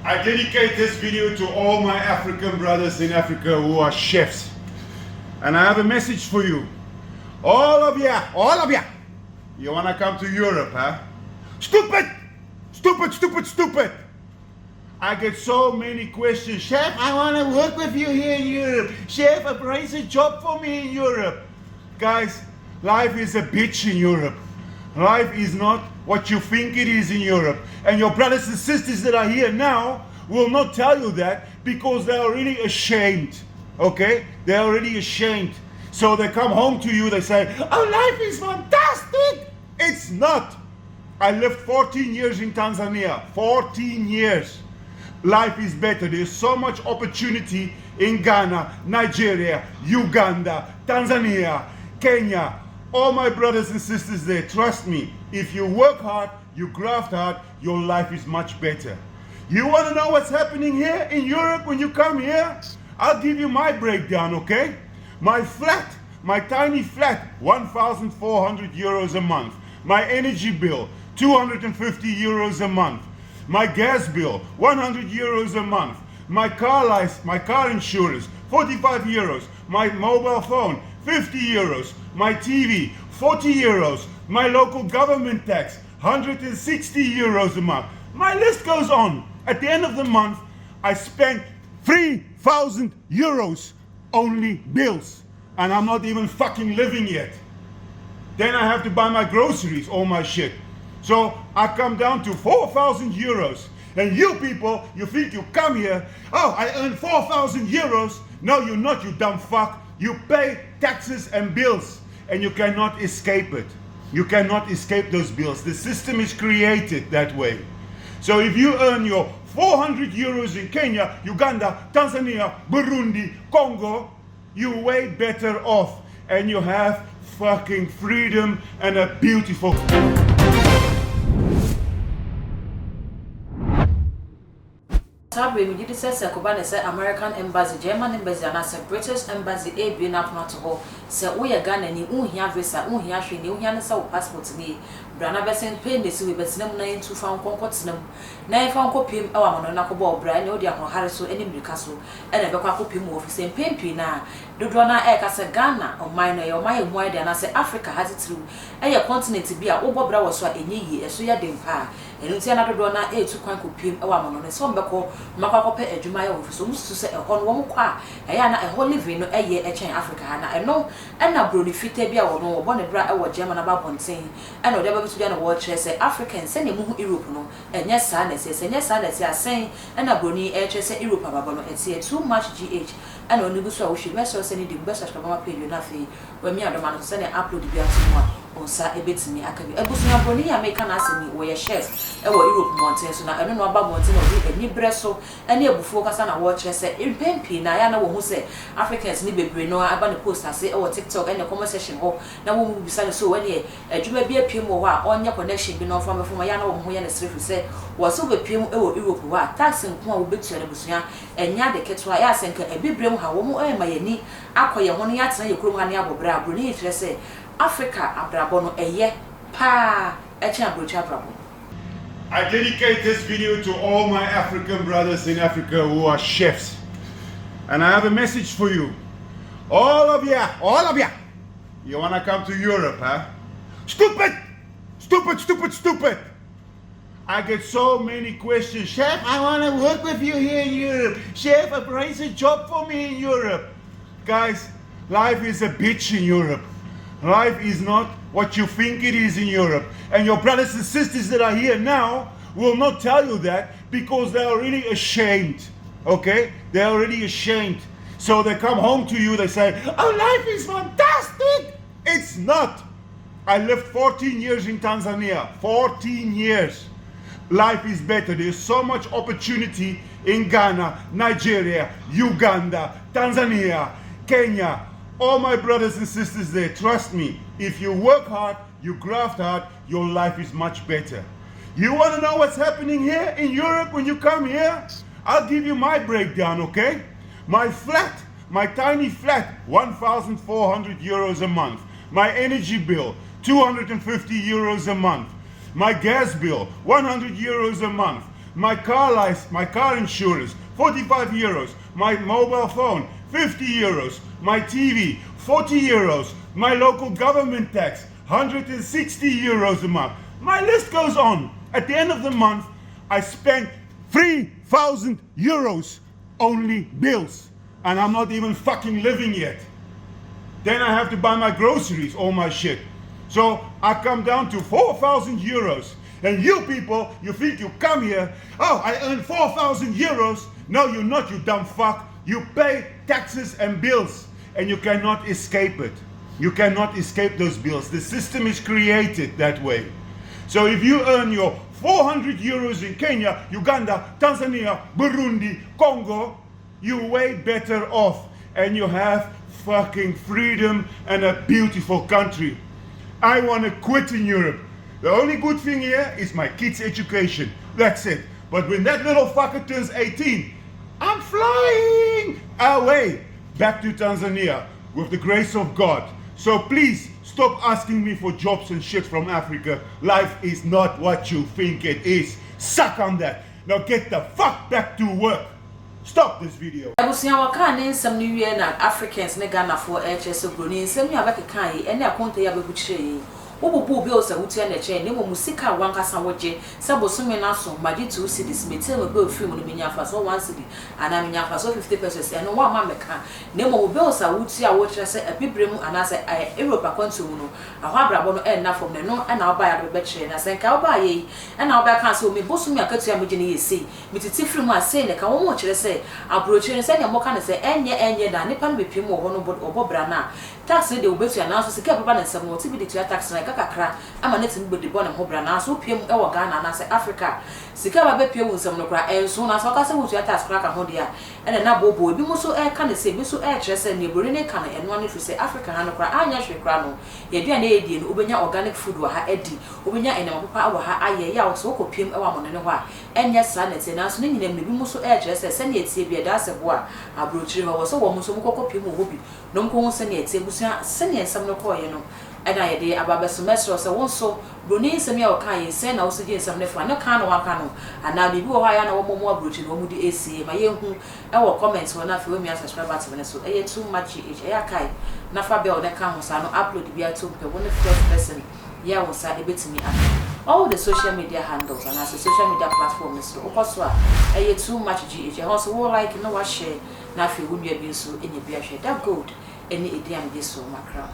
I dedicate this video to all my African brothers in Africa who are chefs. And I have a message for you. All of you. You want to come to Europe, huh? Stupid! I get so many questions. Chef, I want to work with you here in Europe. Chef, arrange a job for me in Europe. Guys, life is a bitch in Europe. Life is not what you think it is in Europe. And your brothers and sisters that are here now will not tell you that because they're already ashamed. Okay? They're already ashamed. So they come home to you, they say, oh, life is fantastic. It's not. I lived 14 years in Tanzania. 14 years. Life is better. There's so much opportunity in Ghana, Nigeria, Uganda, Tanzania, Kenya. All my brothers and sisters there, trust me, if you work hard, you graft hard, your life is much better. You want to know what's happening here in Europe when you come here? I'll give you my breakdown, okay? My flat, my tiny flat, 1,400 euros a month. My energy bill, 250 euros a month. My gas bill, 100 euros a month. My car license, my car insurance, 45 euros. My mobile phone, 50 euros. My TV, 40 euros. My local government tax, 160 euros a month. My list goes on. At the end of the month, I spent 3,000 euros only bills. And I'm not even fucking living yet. Then I have to buy my groceries, all my shit. So I come down to 4,000 euros. And you people, you think you come here, oh, I earn 4,000 euros. No, you're not, you dumb fuck. You pay taxes and bills. And you cannot escape it. You cannot escape those bills. The system is created that way. So if you earn your 400 euros in Kenya, Uganda, Tanzania, Burundi, Congo, you're way better off. And you have fucking freedom and a beautiful... Sabre mi didi se ko say American embassy, German embassy and as British embassy e bi na pno to ho se wo ye Ghana ni unhia visa unhia hwe ni unhia ne sa wo passport ni brana besen pay ne si we besinam na ntu fa nkonko tenam na fa nko pim e wa mono na ko bo bra ne odi ahon hare so eni mirika so e na be kwa ko pim office pempi na dodo na e ka se Ghana o man na ye o man ye mu ide na se Africa has it through e ye continent bi a wo bo bra wo so a enyi yi e so ya dem pa enu ti na dodo na e tu kwan ko pim e wa mono ne so mbeko makwakope adwuma ya office o musu se e ho no wo kwa e ya na e ho living no e ye e chen Africa ha na e no e na broni fite bi a wo no wo bo ne bra e wo German ba bonten e na o de ba bitu dia na wo kire se African se ne mu hu Europe no enye sa na se enye sa na se asen e na broni e kire se Europe aba no e tie too much gh e na oni bu so a wo hwe me so se ni di bu so ba ma page na fe wa mi adoma no se ne upload bi atu mo onsa ebetimi akabi ebusunya broni ya make na asemi wo ye chefs e wo Europe mountain so na eno no aba mountain no eni breso ene ebufuo kasa na wo kire se impempi na ya na wo hu se Africans ni bebre no aba ne post ase e wo TikTok ene comment section ho na wo mu bisa ne so wani adwuma bi apiem wo a onye connection bi no from ya na wo hu ye ne srefu se wo so bepiem e wo Europe wo a tax nko a wo betua ne busunya enya de ketwa ya senka ebibrem ha wo mu e ma yani akoye ho no ya tena ye kurom ha ne abobra broni kire se Africa abrabono eye pa eche abrocha abrabo. I dedicate this video to all my African brothers in Africa who are chefs. And I have a message for you. All of you. You want to come to Europe, huh? Stupid! I get so many questions. Chef, I want to work with you here in Europe. Chef, arrange a job for me in Europe. Guys, life is a bitch in Europe. Life is not what you think it is in Europe. And your brothers and sisters that are here now will not tell you that because they're already ashamed. Okay? They're already ashamed. So they come home to you, they say, oh, life is fantastic. It's not. I lived 14 years in Tanzania. 14 years. Life is better. There's so much opportunity in Ghana, Nigeria, Uganda, Tanzania, Kenya. All my brothers and sisters there, trust me, if you work hard, you graft hard, your life is much better. You want to know what's happening here in Europe when you come here? I'll give you my breakdown, okay? My flat, my tiny flat, 1,400 euros a month. My energy bill, 250 euros a month. My gas bill, 100 euros a month. my car insurance, 45 euros, my mobile phone, 50 euros, my TV, 40 euros, my local government tax, 160 euros a month. My list goes on. At the end of the month, I spent 3,000 euros only bills. And I'm not even fucking living yet. Then I have to buy my groceries, all my shit. So I come down to 4,000 euros. And you people, you think you come here, oh, I earn 4,000 euros. No, you're not, you dumb fuck. You pay taxes and bills, and you cannot escape it. You cannot escape those bills. The system is created that way. So if you earn your 400 euros in Kenya, Uganda, Tanzania, Burundi, Congo, you're way better off, and you have fucking freedom and a beautiful country. I want to quit in Europe. The only good thing here is my kids' education. That's it. But when that little fucker turns 18, I'm flying away back to Tanzania with the grace of God. So please stop asking me for jobs and shit from Africa. Life is not what you think it is. Suck on that. Now get the fuck back to work. Stop this video. Abusia waka ne nsem ne wie na Africans ne Ghana for HS Broni nsem ya bakeka yi ene akonta ya bebuchire yi. Obubu bi o se wutia na che ne mo musika wankasa woje sabosome na so magi 2 cedis metel mo be ofiri mo no menya fa so 1 cedi ana menya fa so 50 pesos eno wa ma meka ne mo be o sa wutia wo kire se abibrem ana se Europe akonto mu no aho abrabo no enna fom ne no na oba ya be kire na se nka oba ye na oba kan se o me bosumi akatua mo gine yesi mititi firi mu ase ne ka wo mo kire se abrochire ne se ne mo ka ne se enye da ne pa no bepiem wo no obobra na tax de obetua na so se ka baba na nsem no tibi de tua tax na kakra ama net ni bodi bona ho bra na so piem e wo Ghana na se Africa sika ba be piem nsem no kra enso na so ka se wo tua tax kra ka ho dia ene na bobo ebi mo so e ka ne se bi so e kire se ne bori ne ka na eno ne fi se Africa ha no kra anya hwe kra no ye dua na ye die no obenya organic food wa ha edi obenya enema papa wa ha aye ya wo so ko piem e wa mo ne ho a enye sa net na so ne nyina bi mo so e kire se ne etie bi da se bo a abrochire ho so wo mo so mo kokko piem wo bi no mo ko se ne etie busia se ne nsem no ko ye no ena ye de ababa semester so won so broni nsem ya okan ye se na wo so je nsem ne fa ne kan no waka no ana bibi wo ha ya na wo mo abrochi no mu di esi ma ye hu e wo comment wo na fa wo mi subscribe button ne so e ye too much e ya kai na fa be o ne kan ho sa no upload bi ato pe wo ne first person ya wo sa e betimi all the social media handles and as a social media platform so okoso a e ye too much gh ho so wo like no wa share na fa wo nua bi so enye bi ahwe that gold eni ediam bi so makra